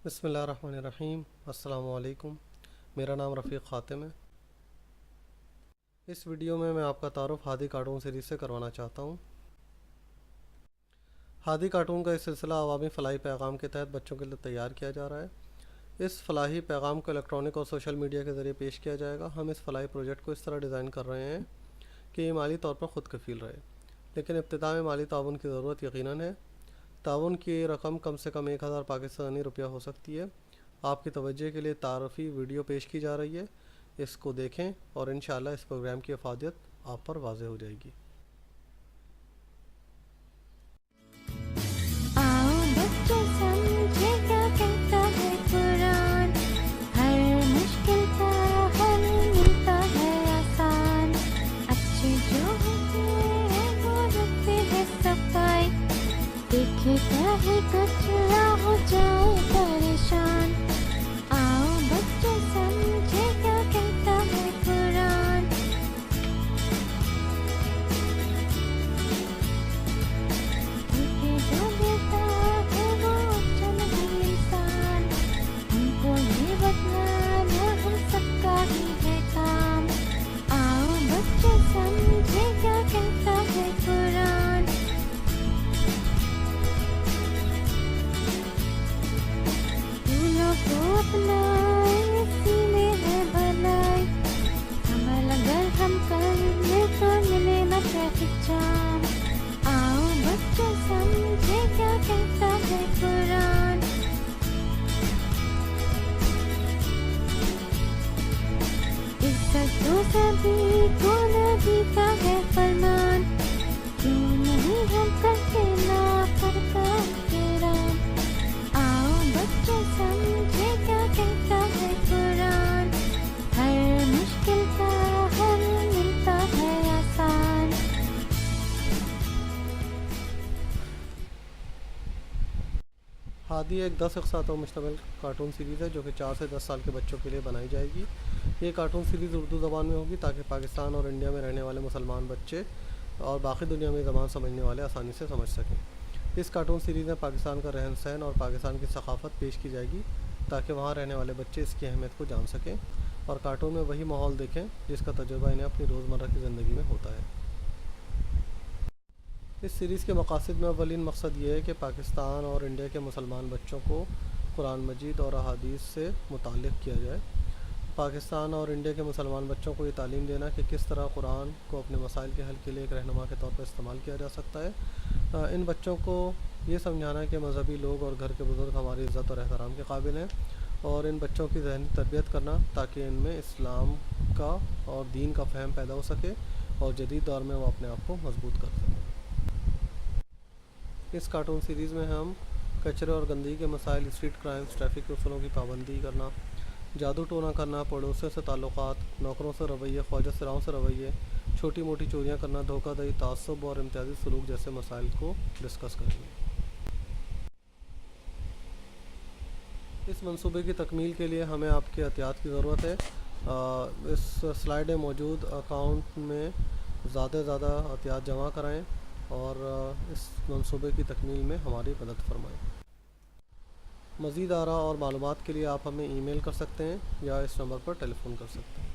بسم اللہ الرحمن الرحیم۔ السلام علیکم، میرا نام رفیق خاتم ہے۔ اس ویڈیو میں آپ کا تعارف ہادی کارٹون سیریز سے کروانا چاہتا ہوں۔ ہادی کارٹون کا یہ سلسلہ عوامی فلاحی پیغام کے تحت بچوں کے لیے تیار کیا جا رہا ہے۔ اس فلاحی پیغام کو الیکٹرانک اور سوشل میڈیا کے ذریعے پیش کیا جائے گا۔ ہم اس فلاحی پروجیکٹ کو اس طرح ڈیزائن کر رہے ہیں کہ یہ مالی طور پر خود کفیل رہے، لیکن ابتدا میں مالی تعاون کی ضرورت یقیناً ہے۔ تعاون کی رقم کم سے کم 1000 پاکستانی روپیہ ہو سکتی ہے۔ آپ کی توجہ کے لیے تعارفی ویڈیو پیش کی جا رہی ہے، اس کو دیکھیں اور انشاءاللہ اس پروگرام کی افادیت آپ پر واضح ہو جائے گی۔ آؤ بچوں سمجھے کیا کہتا ہے قرآن، ہر مشکل کا حل ملتا ہے آسان، اچھے جو ہوتے ہیں وہ رکھتے ہیں صفائی، دیکھے کہیں کچرا ہو جائے پریشان۔ آؤ بچوں سمجھے کیا کہتا ہے قرآن، دیکھے جو دیتا ہے وہ اچھا نہیں انسان، ہم کو یہ بتلانا ہم سب کا ہی ہے کام۔ آؤ بچوں سمجھے کیا کہتا ہے قرآن، پھولوں کو اپنائے اسی میں ہے بھلائی، عمل اگر ہم کر لیں تو ملے نہ ٹریفک جام۔ آؤ بچوں سمجھے کیا کہتا ہے قرآن، عزت تو سبھی کو نبی کا ہے فرمان، کیوں نہیں ہم کرتے نافرمان کا احترام۔ آؤ بچوں سمجھے کیا کہتا ہے قرآن، ہر مشکل کا حل ملتا ہے آسان۔ ہادی ایک 10 اقساط پر مشتمل کارٹون سیریز ہے جو کہ 4 سے 10 سال کے بچوں کے لیے بنائی جائے گی۔ یہ کارٹون سیریز اردو زبان میں ہوگی تاکہ پاکستان اور انڈیا میں رہنے والے مسلمان بچے اور باقی دنیا میں زبان سمجھنے والے آسانی سے سمجھ سکیں۔ اس کارٹون سیریز میں پاکستان کا رہن سہن اور پاکستان کی ثقافت پیش کی جائے گی تاکہ وہاں رہنے والے بچے اس کی اہمیت کو جان سکیں اور کارٹون میں وہی ماحول دیکھیں جس کا تجربہ انہیں اپنی روزمرہ کی زندگی میں ہوتا ہے۔ اس سیریز کے مقاصد میں اولین مقصد یہ ہے کہ پاکستان اور انڈیا کے مسلمان بچوں کو قرآن مجید اور احادیث سے متعلق کیا جائے۔ پاکستان اور انڈیا کے مسلمان بچوں کو یہ تعلیم دینا کہ کس طرح قرآن کو اپنے مسائل کے حل کے لیے ایک رہنما کے طور پر استعمال کیا جا سکتا ہے۔ ان بچوں کو یہ سمجھانا کہ مذہبی لوگ اور گھر کے بزرگ ہماری عزت اور احترام کے قابل ہیں، اور ان بچوں کی ذہنی تربیت کرنا تاکہ ان میں اسلام کا اور دین کا فہم پیدا ہو سکے اور جدید دور میں وہ اپنے آپ کو مضبوط کر سکیں۔ اس کارٹون سیریز میں ہم کچرے اور گندگی کے مسائل، اسٹریٹ کرائمز، ٹریفک کے اصولوں کی پابندی کرنا، جادو ٹونا کرنا، پڑوسیوں سے تعلقات، نوکروں سے رویے، خواجہ سراؤں سے رویے، چھوٹی موٹی چوریاں کرنا، دھوکہ دہی، تعصب اور امتیازی سلوک جیسے مسائل کو ڈسکس کریں گے۔ اس منصوبے کی تکمیل کے لیے ہمیں آپ کے احتیاط کی ضرورت ہے۔ اس سلائیڈ میں موجود اکاؤنٹ میں زیادہ سے زیادہ احتیاط جمع کرائیں اور اس منصوبے کی تکمیل میں ہماری مدد فرمائیں۔ مزید آراء اور معلومات کے لیے آپ ہمیں ای میل کر سکتے ہیں یا اس نمبر پر ٹیلی فون کر سکتے ہیں۔